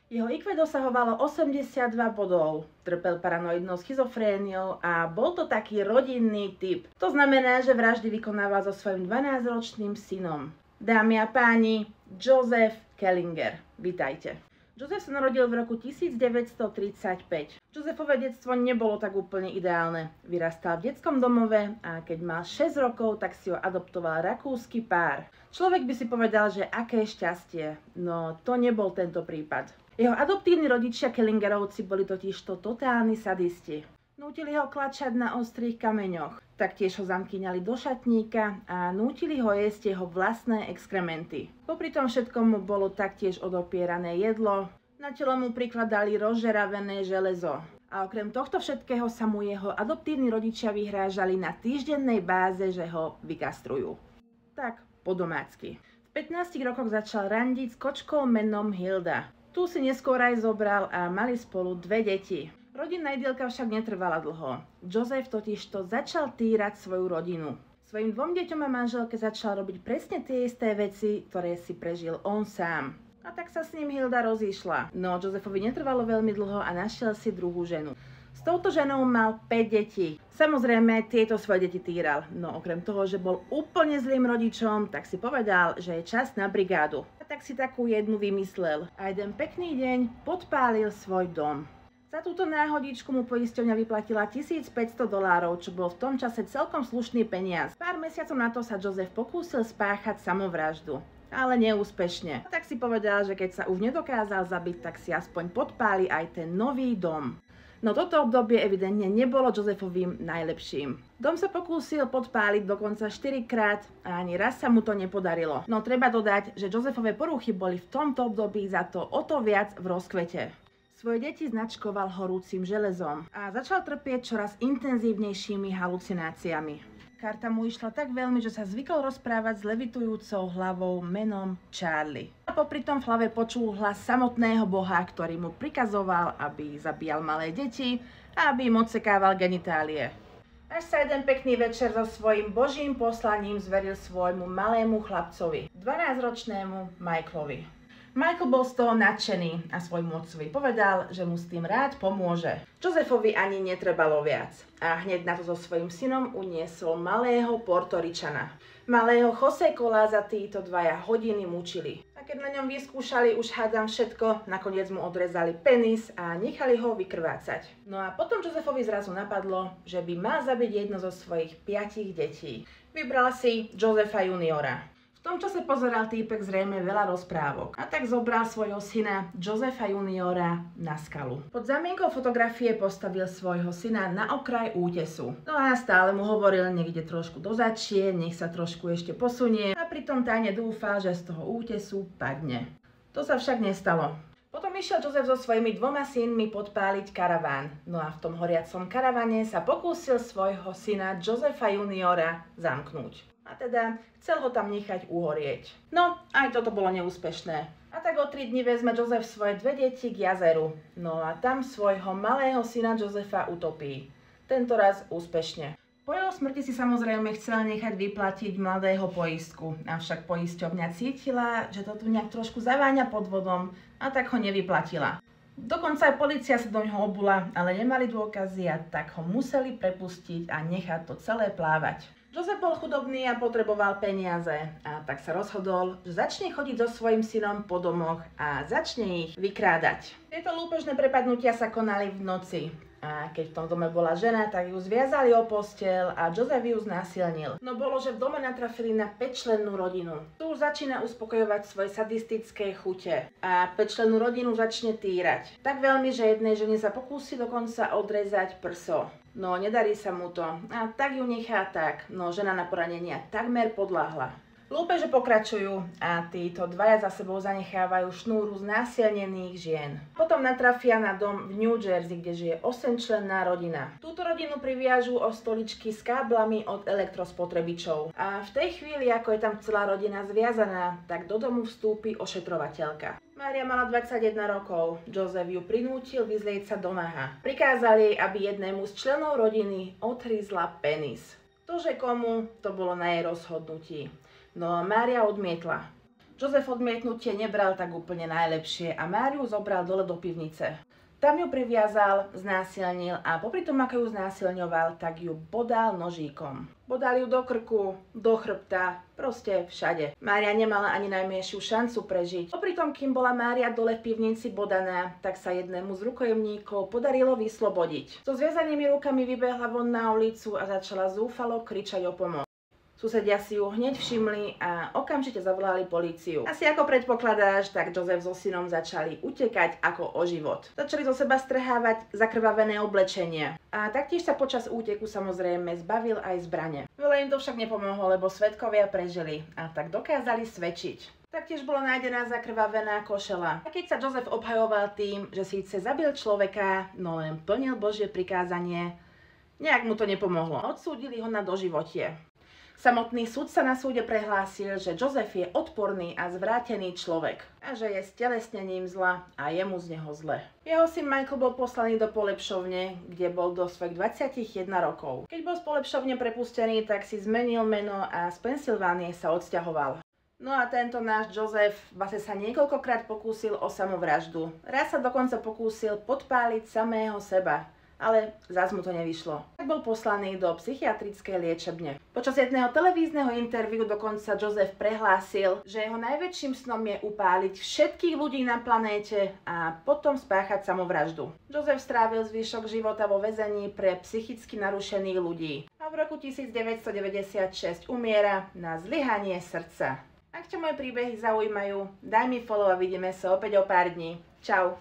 Jeho IQ dosahovalo 82 bodov, trpel paranoidnou schizofréniou a bol to taký rodinný typ. To znamená, že vraždy vykonával so svojím 12-ročným synom. Dámy a páni, Joseph Kellinger. Vitajte. Joseph sa narodil v roku 1935. Josephové detstvo nebolo tak úplne ideálne. Vyrastal v detskom domove a keď mal 6 rokov, tak si ho adoptoval rakúsky pár. Človek by si povedal, že aké šťastie, no to nebol tento prípad. Jeho adoptívni rodičia Kellingerovci boli totižto totálni sadisti. Nútili ho klačať na ostrých kameňoch, taktiež ho zamkýňali do šatníka a nútili ho jesť jeho vlastné exkrementy. Popri tom všetkom mu bolo taktiež odopierané jedlo, na telo mu prikladali rozžeravené železo. A okrem tohto všetkého sa mu jeho adoptívni rodičia vyhrážali na týždennej báze, že ho vykastrujú. Tak, po domácky. V 15 rokoch začal randiť s kočkou menom Hilda. Tu si neskôr aj zobral a mali spolu 2 deti. Rodinná idylka však netrvala dlho. Joseph totižto začal týrať svoju rodinu. Svojim 2 deťom a manželke začal robiť presne tie isté veci, ktoré si prežil on sám. A tak sa s ním Hilda rozišla. No Josephovi netrvalo veľmi dlho a našiel si druhú ženu. S touto ženou mal 5 detí. Samozrejme, tieto svoje deti týral. No okrem toho, že bol úplne zlým rodičom, tak si povedal, že je čas na brigádu. A tak si takú jednu vymyslel. A jeden pekný deň podpálil svoj dom. Za túto náhodičku mu poisťovňa vyplatila $1500, čo bol v tom čase celkom slušný peniaz. Pár mesiacov na to sa Joseph pokúsil spáchať samovraždu. Ale neúspešne. A tak si povedal, že keď sa už nedokázal zabiť, tak si aspoň podpáli aj ten nový dom. No toto obdobie evidentne nebolo Josephovým najlepším. Dom sa pokúsil podpáliť dokonca 4-krát a ani raz sa mu to nepodarilo. No treba dodať, že Josephove poruchy boli v tomto období za to o to viac v rozkvete. Svoje deti značkoval horúcim železom a začal trpieť čoraz intenzívnejšími halucináciami. Karta mu išla tak veľmi, že sa zvykol rozprávať s levitujúcou hlavou menom Charlie. A popri tom v hlave počul hlas samotného boha, ktorý mu prikazoval, aby zabíjal malé deti a aby im odsekával genitálie. Až sa jeden pekný večer so svojím božím poslaním zveril svojmu malému chlapcovi, 12-ročnému Michaelovi. Michael bol z toho nadšený a svojmu otcovi povedal, že mu s tým rád pomôže. Josephovi ani netrebalo viac a hneď na to so svojím synom uniesol malého Portoričana. Malého José Coláza títo 2 hodiny mučili. A keď na ňom vyskúšali už hádam všetko, nakoniec mu odrezali penis a nechali ho vykrvácať. No a potom Josephovi zrazu napadlo, že by mal zabiť jedno zo svojich 5 detí. Vybral si Josepha juniora. V tom čase pozeral týpek zrejme veľa rozprávok a tak zobral svojho syna Josepha juniora na skalu. Pod zámienkou fotografie postavil svojho syna na okraj útesu. No a stále mu hovoril, nech ide trošku do začie, nech sa trošku ešte posunie a pritom tajne dúfal, že z toho útesu padne. To sa však nestalo. Potom išiel Joseph so svojimi 2 synmi podpáliť karaván. No a v tom horiacom karavane sa pokúsil svojho syna Josepha juniora zamknúť. A teda chcel ho tam nechať uhorieť. No, aj toto bolo neúspešné. A tak o 3 dni vezme Joseph svoje 2 deti k jazeru. No a tam svojho malého syna Josepha utopí. Tentoraz úspešne. Po jeho smrti si samozrejme chcel nechať vyplatiť mladého poistku. Avšak poisťovňa cítila, že to tu nejak trošku zaváňa podvodom a tak ho nevyplatila. Dokonca aj polícia sa do ňoho obula, ale nemali dôkazy a tak ho museli prepustiť a nechať to celé plávať. Joseph bol chudobný a potreboval peniaze a tak sa rozhodol, že začne chodiť so svojím synom po domoch a začne ich vykrádať. Tieto lúpežné prepadnutia sa konali v noci. A keď v tom dome bola žena, tak ju zviazali o posteľ a Joseph ju znásilnil. No bolo, že v dome natrafili na 5-člennú rodinu. Tu už začína uspokojovať svoje sadistické chute a 5-člennú rodinu začne týrať. Tak veľmi, že jednej žene sa pokúsi dokonca odrezať prso. No nedarí sa mu to a tak ju nechá tak, no žena na poranenia takmer podľahla. Lúpeže pokračujú a títo 2 za sebou zanechávajú šnúru znásilnených žien. Potom natrafia na dom v New Jersey, kde žije 8-členná rodina. Túto rodinu priviažú o stoličky s káblami od elektrospotrebičov. A v tej chvíli, ako je tam celá rodina zviazaná, tak do domu vstúpi ošetrovateľka. Mária mala 21 rokov. Joseph ju prinútil vyzlieť sa do naha. Prikázal jej, aby jednému z členov rodiny odhryzla penis. To, že komu, to bolo na jej rozhodnutí. No Mária odmietla. Joseph odmietnutie nebral tak úplne najlepšie a Máriu zobral dole do pivnice. Tam ju priviazal, znásilnil a popri tom, ako ju znásilňoval, tak ju bodal nožíkom. Bodal ju do krku, do chrbta, proste všade. Mária nemala ani najmenšiu šancu prežiť. Popri tom, kým bola Mária dole v pivnici bodaná, tak sa jednému z rukojemníkov podarilo vyslobodiť. So zviazanými rukami vybehla von na ulicu a začala zúfalo kričať o pomoc. Susedia si ju hneď všimli a okamžite zavolali políciu. Asi ako predpokladáš, tak Joseph so synom začali utekať ako o život. Začali zo seba strhávať zakrvavené oblečenie. A taktiež sa počas úteku samozrejme zbavil aj zbrane. Veľa im to však nepomohlo, lebo svedkovia prežili a tak dokázali svedčiť. Taktiež bola nájdená zakrvavená košela. A keď sa Joseph obhajoval tým, že síce zabil človeka, no len plnil Božie prikázanie, nejak mu to nepomohlo. Odsúdili ho na doživotie. Samotný sudca na súde prehlásil, že Joseph je odporný a zvrátený človek a že je stelesnením zla a je mu z neho zle. Jeho syn Michael bol poslaný do polepšovne, kde bol do svojich 21 rokov. Keď bol z polepšovne prepustený, tak si zmenil meno a z Pensylvánie sa odsťahoval. No a tento náš Joseph sa niekoľkokrát pokúsil o samovraždu. Raz sa dokonca pokúsil podpáliť samého seba. Ale zás mu to nevyšlo. Tak bol poslaný do psychiatrickej liečebne. Počas jedného televízneho interviu dokonca Joseph prehlásil, že jeho najväčším snom je upáliť všetkých ľudí na planéte a potom spáchať samovraždu. Joseph strávil zvyšok života vo väzení pre psychicky narušených ľudí. A v roku 1996 umiera na zlyhanie srdca. Ak ťa moje príbehy zaujímajú, daj mi follow a vidíme sa opäť o pár dní. Čau.